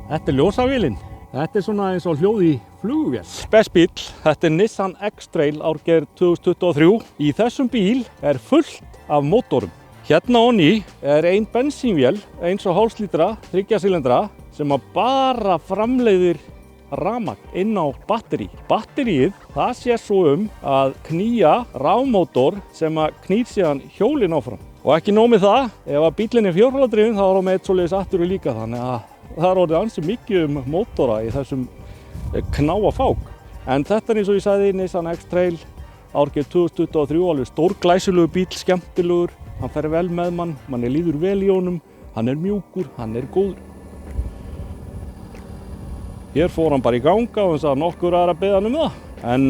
Þetta ljósavélin. Þetta svona eins og hljóð í flugvél. Spes bíl. Þetta Nissan X-Trail árgerð 2023. Í þessum bíl fullt af mótorum. Hérna onni ein bensínvél, 1,5 lítra, 3 silindra, sem bara framleiðir rafmagn inn á batteri. Batteríið, það sér svo að knýja rafmótor sem knýr síðan hjólinn áfram. Og ekki nóg með það, ef bíllinn fjórhjóladrifinn, þá hann með eitt svoleiðis aftur líka, þannig að það orðið ansi mikið mótora í þessum knáafák. En þetta eins og ég sagði, Nissan X-Trail árgerð 2023, alveg stórglæsilegur bíl, skemmtilegur, hann fer vel með manni líður vel í honum, hann mjúkur, hann góður. Hér fór hann bara í ganga og þess að nokkur að beða hann það. En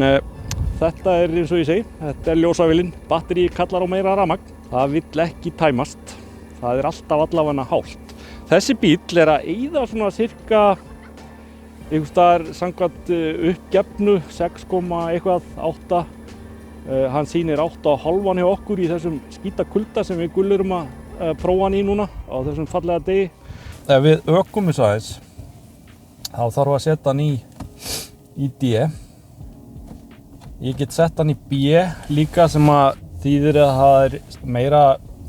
þetta eins og ég segi, þetta ljósavélin, batterí kallar á meira rafmagn. Það vill ekki tæmast, það alltaf allavega hált. Þessi bíll að eyða svona cirka, einhvers staðar samkvæmt uppgefnu 6,8. Hann sýnir 8,5 hjá okkur í þessum skítakulda sem við gullurum að prófa hann í núna á þessum fallega degi. Ef við ökum þess aðeins, þá þarf að setja hann í D. Ég get sett hann í B líka sem að þýðir að það meira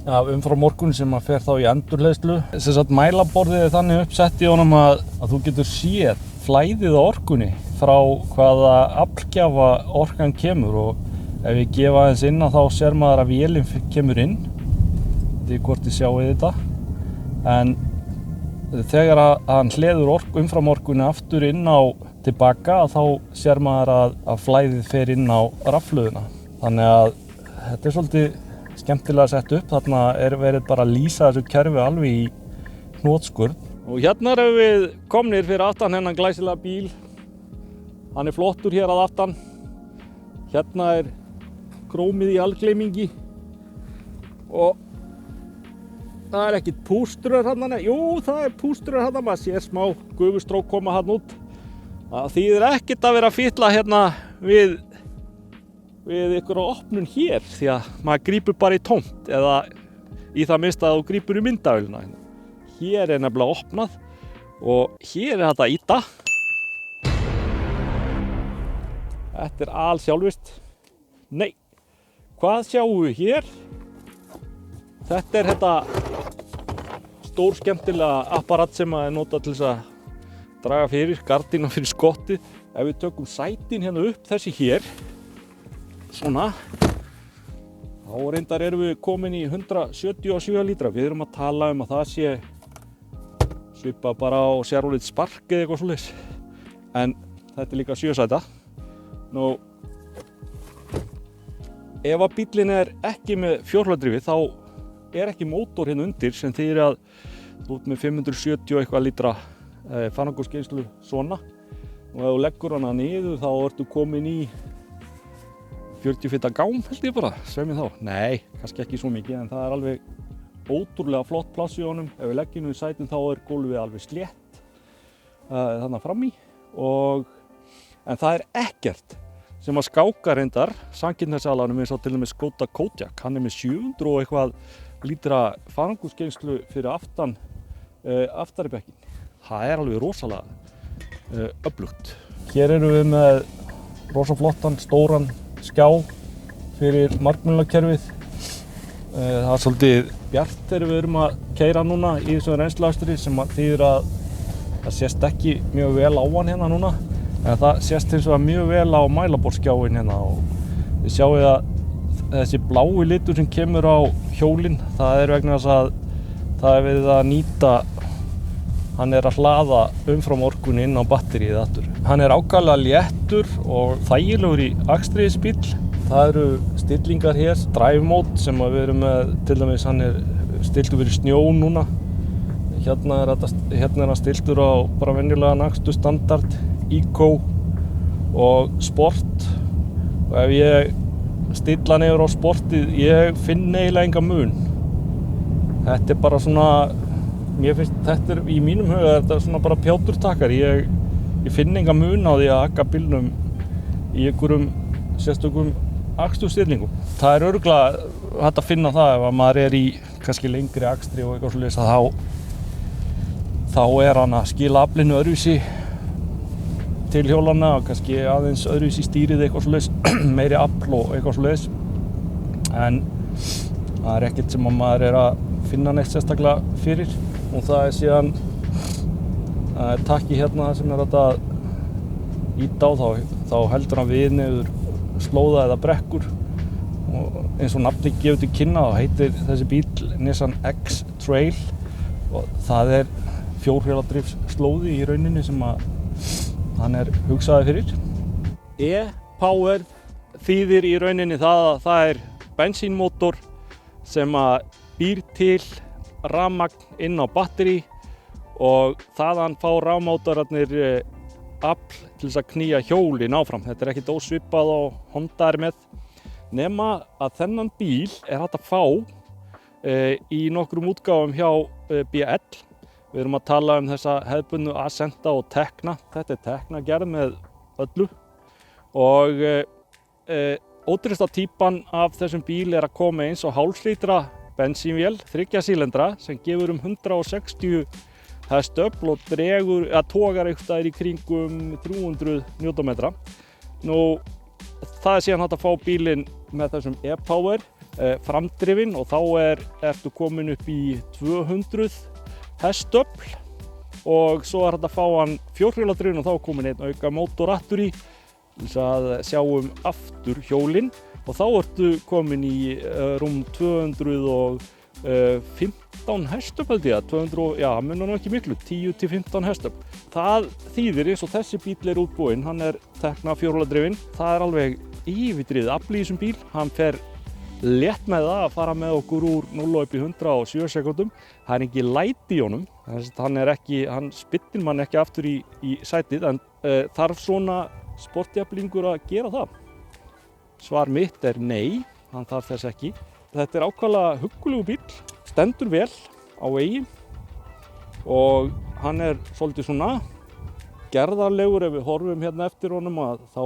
af umframorkun sem fer þá í endurleiðslu. Sem sagt mælaborðið þannig uppsett í honum að þú getur séð flæðið á orkunni frá hvaða aflgjafa orkan kemur og ef við gefa aðeins inn þá sér maður að vélinn kemur inn. Þetta hvort þið sjáið þetta. En þegar hann hleður umframorkunni aftur inn á tilbaka þá sér maður að flæðið fer inn á rafhlöðuna. Þannig að þetta svolítið skemmtilega sett upp. Þarna verið bara að lýsa þessu kerfi alveg í hnotskurn. Og hérna erum við komnir fyrir aftan hennan glæsilega bíl. Hann flottur hér að aftan. Hérna krómið í algleymingi. Og það ekkert pústrur þarna. Jú, það pústrur þarna. Maður sér smá gufustrók koma þarna út. Það þýðir ekkert að vera að fitla hérna við ykkur á opnun hér því að maður grípur bara í tómt eða í það minnsta að þú grípur í myndavélina. Hér nefnilega opnað og hér þetta að ýta. Þetta alsjálfvirkt. Nei, hvað sjáum við hér? Þetta þetta stór skemmtilega apparat sem notað til þess að draga fyrir, gardína fyrir skottið. Ef við tökum sætin hérna upp, þessi hér, svona, þá reyndar erum við komin í 177 lítra. Við erum að tala að það sé svipa bara á Chevrolet Spark eða eitthvað svoleiðis. En þetta líka 7 sæta. Nú, ef bíllinn ekki með fjórhjóladrifi þá ekki mótor hérna undir sem þýðir að þú ert með 570 eitthvað lítra farangúsgeymslu svona. Og ef þú leggur hana niður þá ertu komin í 40 feta gám held ég bara, sem ég þá. Nei, kannski ekki svo mikið en það alveg ótrúlega flott pláss í honum. Ef við leggjum í sætin þá gólfið alveg slétt þarna fram í. En það ekkert sem að skáka reyndar samkynhneigðsalanum eins og til dæmis Skoda Kodiaq. Hann með 700 og eitthvað lítra farangúsgeymslu fyrir aftari bekkin. Það alveg rosalega öflugt. Hér erum við með rosa flottan, stóran skjá fyrir markmiðlakerfið. Það svolítið bjart þegar við erum að keyra núna í þessum reynsluakstri sem þýðir að það sést ekki mjög vel á hann hérna núna. En það sést hins vegar mjög vel á mælaborðsskjáinn hérna og þið sjáið að þessi blái litur sem kemur á hjólinn, það vegna þess að það verið að nýta, hann að hlaða umframorkunni inn á batteríið aftur. Hann ákaflega léttur og þægilegur í akstri þessi bíll. Það eru stillingar hér, drive mode sem við erum með, til dæmis hann stiltur fyrir snjó núna. Hérna hann stiltur á bara venjulegan aksturstandard, Eco og Sport. Og ef ég stilla niður á Sportið, ég finn eiginlega enga mun. Þetta bara svona, mér finnst þetta í mínum huga þetta svona bara pjáturtakar. Ég finn enga mun á því að aka bílnum í einhverjum sérstökum akstursstillingum. Það örugglega hægt að finna það ef maður í kannski lengri akstri og eitthvað svoleiðis að þá þá hann að skila aflinu öðruvísi til hjólana og kannski aðeins öðruvísi stýrið eitthvað svoleiðis, meiri afl og eitthvað svoleiðis. En það ekkert sem að maður að finna neitt sérstaklega fyrir og það síðan takki hérna sem þetta íta á þá heldur hann við niður slóða eða brekkur og eins og nafni gefur til kynna þá heitir þessi bíl Nissan X-Trail og það fjórhjóladrifs slóði í rauninni sem að hann hugsaði fyrir. E-Power þýðir í rauninni það að það bensínmótor sem að býr til rafmagn inn á batteri og þaðan fá rafmótorarnir afl til þess að knýja hjólin áfram. Þetta ekkert ósvipað og Honda með, nema að þennan bíl hægt að fá í nokkrum útgáfum hjá BL. Við erum að tala þessa hefðbundnu Ascenta og Tecna. Þetta Tecna gerð með öllu og ódýrasta típan af þessum bíl að koma eins og hálflítra bensínvél, 3 sílindra sem gefur 160 hestöfl og togar eitthvað staðar í kringum 300 Nm. Nú, það síðan hægt að fá bílinn með þessum E-Power framdrifinn og þá ertu komin upp í 200 hestöfl og svo hægt að fá hann fjórhjóladrifinn og þá komin einn auka mótor aftur í þess að sjá aftur hjólinn og þá ertu komin í rúm 215 hestöfl held ég, 200, já, það munar nú ekki miklu, 10 til 15 hestöfl. Það þýðir eins og þessi bíl útbúinn, hann Tecna fjórhjóladrifinn, það alveg yfirdrifið afl í þessum bíl, hann fer létt með það að fara með okkur úr 0 upp í 100 á 7 sekúndum. Það ekki læti í honum, hann spyttir mann ekki aftur í sætið en þarf svona sportjaflingur að gera það? Svar mitt nei, hann þarf þess ekki. Þetta ákaflega huggulegur bíl, stendur vel á vegi og hann svolítið svona gerðarlegur ef við horfum hérna eftir honum að þá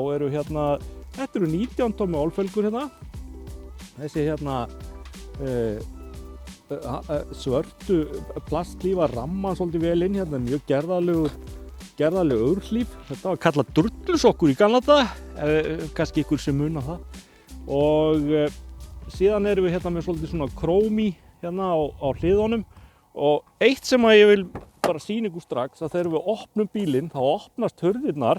þetta 19 tommi olfelgur hérna. Þessi hérna svörtu plastlífa ramma svolítið vel inn hérna, mjög gerðarlegur örhlíf. Þetta var kallað drullusokkur í gamla daga, kannski ykkur sem muna það. Og síðan við hérna með svolítið svona krómi hérna á hliðunum og eitt sem að ég vil bara sýna ykkur strax að þegar við opnum bílinn þá opnast hurðirnar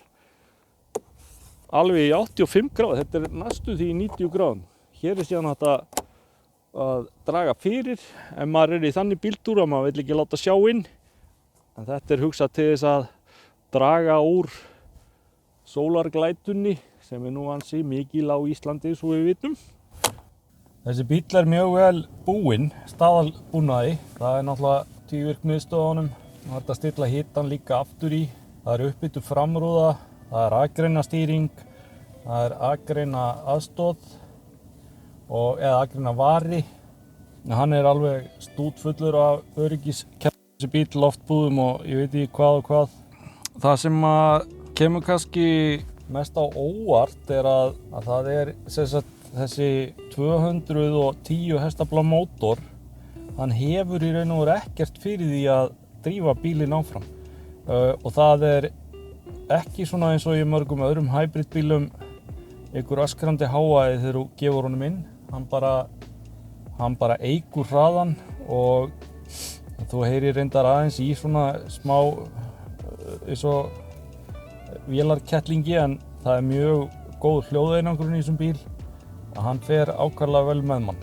alveg í 85 gráður, þetta næstu því í 90 gráðum. Hér síðan hægt að draga fyrir ef maður í þannig bíltúr að maður vill ekki láta sjá inn en þetta hugsað til þess að draga úr sólarglætunni sem nú ansi mikil á Íslandi svo við vitum. Þessi bíl mjög vel búinn, staðalbúnaði. Það náttúrulega tvívirkmiðstöðunum, hægt að stilla hitann líka aftur í. Það uppbyttu framrúða, það akreina stýring, það akreina aðstóð eða akreina vari. Hann alveg stútfullur af öryggiskerfum, þessi bíl, loftbúðum og ég veit ekki hvað og hvað. Það sem kemur kannski mest á óvart að það sem sagt þessi 210 hestafla mótor, hann hefur í raun og veru ekkert fyrir því að drífa bílinn áfram. Og það ekki svona eins og í mörgum öðrum hybridbílum einhver öskrandi hávaði þegar þú gefur honum inn. Hann bara eykur hraðan og þú heyrir reyndar aðeins í svona smá eins og vélarkettlingi en það mjög góð hljóðeinangrun í þessum bíl. Hann fer ákaflega vel með mann.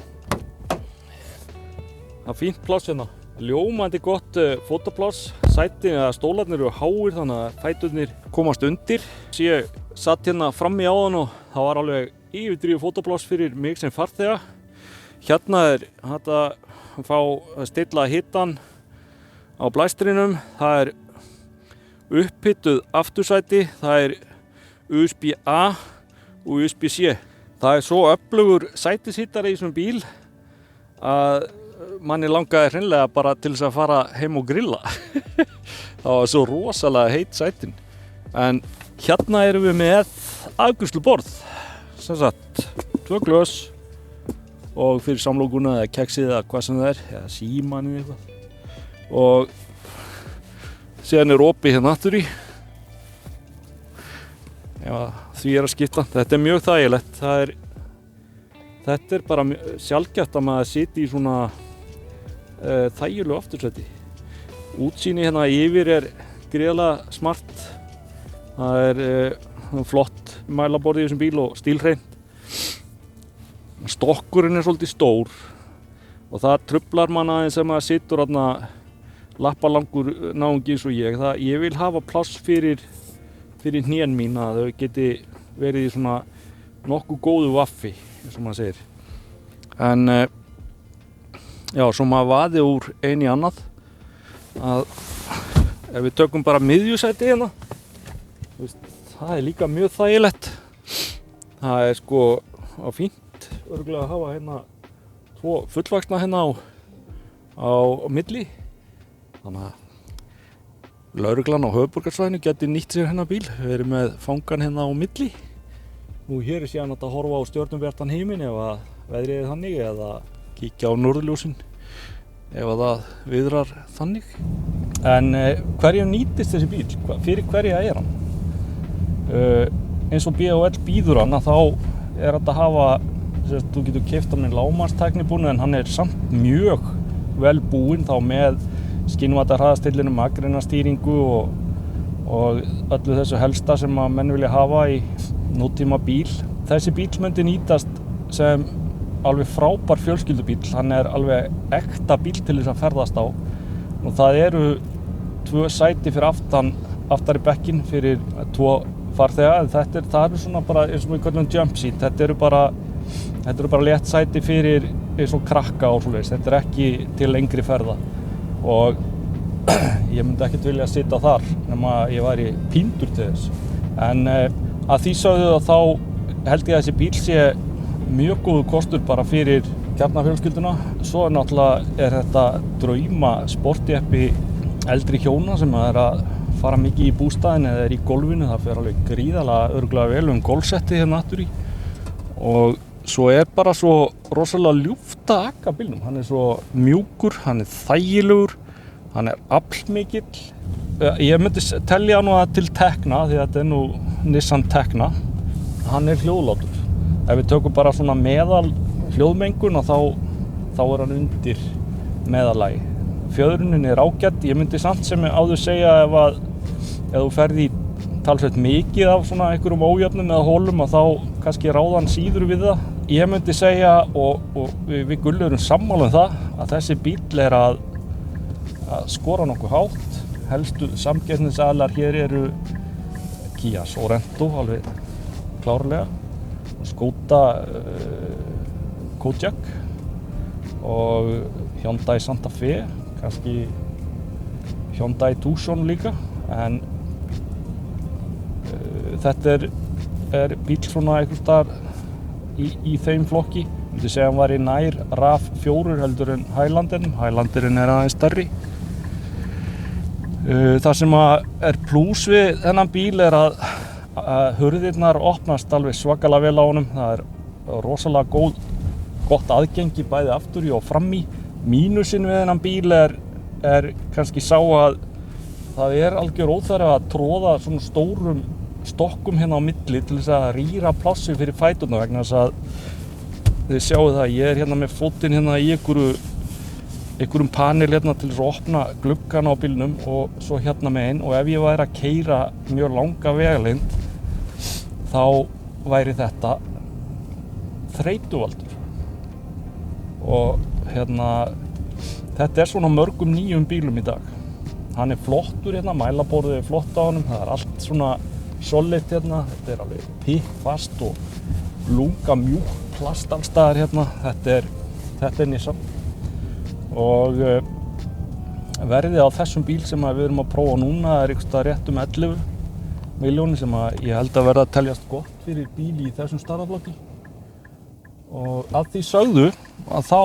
Það fínt pláss hérna, ljómandi gott fótapláss, sætin eða stólarnir háir þannig að fæturnir komast undir. Ég satt hérna frammi á hann og það var alveg yfirdrifið fótapláss fyrir mig sem farþega. Hérna hægt að fá að stilla hitann á blæstrinum, það upphituð aftursæti, það USB-A og USB-C. Það svo öflugur sætishítari í þessum bíl að manni langaði hreinlega bara til þess að fara heim og grilla. Það var svo rosalega heitt sætin. En hérna erum við með afgreiðsluborð. Sem sagt, 2 glös og fyrir samlokuna eða keksið eða hvað sem það eða símann eða eitthvað. Og síðan opið hérna aftur í ef því að skipta. Þetta mjög þægilegt. Þetta bara sjaldgæft að maður sitji í svona þægilegu aftursæti. Útsýni hérna yfir gríðarlega smart. Það flott mælaborð í þessum bíl og stílhreint. Stokkurinn svolítið stór og það truflar mann aðeins sem maður situr þarna lappalangur náungi eins og ég. Ég vil hafa pláss fyrir hnén mín að þau geti verið í svona nokkuð góðu vaffi, eins og maður segir. En já, svo maður vaði úr einu í annað að ef við tökum bara miðjusæti hérna, það líka mjög þægilegt. Það sko á fínt örugglega að hafa hérna 2 fullvaxna hérna á milli. Þannig að lögreglan á höfuðborgarsvæðinu geti nýtt sér hérna bíl. Við erum með fangan hérna á milli. Nú hér síðan að horfa á stjörnubjartan heiminn ef að veðrið þannig eða kíkja á norðurljósin ef að það viðrar þannig. En hverjum nýtist þessi bíl? Fyrir hverja hann? Eins og BHL býður hann að þá þetta að hafa þú getur keypt hann með lágmarkstæknibúnu en hann samt mjög vel búinn þá með skynvatahraðastillinum, akreinastýringu og öllu þessu helsta sem að menn vilja hafa í nútíma bíl. Þessi bíl myndi nýtast sem alveg frábær fjölskyldubíl. Hann alveg ekta bíl til þess að ferðast á. Og það eru 2 sæti fyrir aftari bekkinn fyrir 2 farþega. Það svona bara eins og við köllum jump seat. Þetta eru bara létt sæti fyrir eins og krakka og svoleiðis. Þetta ekki til lengri ferða. Og ég myndi ekkert vilja sitja þar nema ég væri píndur til þess. En að því sögðu þá held ég að þessi bíl sé mjög góður kostur bara fyrir kjarnafjölskylduna. Svo náttúrulega þetta drauma sportjeppi eldri hjóna sem að fara mikið í bústaðinn eða í golfinu. Það fer alveg gríðarlega örugglega vel golfsetti hérna aftur í. Og svo bara svo rosalega ljúft að aka bílnum. Hann svo mjúkur, hann þægilegur, hann aflmikill. Ég myndi telja nú það til Tekna því að þetta nú Nissan Tekna. Hann hljóðlátur. Ef við tökum bara svona meðal hljóðmengun þá hann undir meðallagi. Fjöðrunin ágætt. Ég myndi samt sem áður segja ef þú ferð í talsveit mikið af svona einhverjum ójöfnum eða hólum að þá kannski ráðan síður við það. Ég myndi segja og við Gulli erum sammála það að þessi bíl að skora nokkuð hátt. Helstu samkeppnisaðilar hér eru Kia Sorento alveg klárlega, Skoda Kodiaq og Hyundai Santa Fe, kannski Hyundai Tucson líka, en þetta bíl svona einhvers staðar í þeim flokki. Ég myndi segja hann var í nær RAV4 heldur en Highlanderinn. Highlanderinn aðeins stærri. Það sem plús við þennan bíl að hurðirnar opnast alveg svakalega vel á honum. Það rosalega gott aðgengi bæði aftur í og fram í. Mínusinn við þennan bíl kannski sá að það algjör óþarfi að tróða svona stórum stokkum hérna á milli til þess að rýra plássi fyrir fæturna vegna þess að þið sjáu það, ég hérna með fótinn hérna í einhverjum panel hérna til þess að opna gluggana á bílnum og svo hérna með og ef ég væri að keyra mjög langa vegalengd þá væri þetta þreytuvaldur og hérna þetta svona mörgum nýjum bílum í dag. Hann flottur hérna, mælaborðið flott á honum, það allt svona solid hérna, þetta alveg pikkfast og lunga mjúk plast alls staðar hérna, þetta Nissan og verðið á þessum bíl sem við erum að prófa núna einhvers staðar rétt 11 milljónir sem ég held að verða að teljast gott fyrir bíl í þessum stærðarflokki og að því sögðu að þá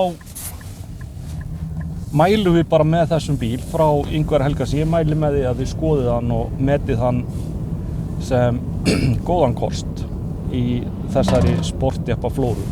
mælum við bara með þessum bíl frá Ingvar Helgasi. Ég mæli með því að þið skoðið hann og metið hann sem góðan kost í þessari sportjeppa flóru.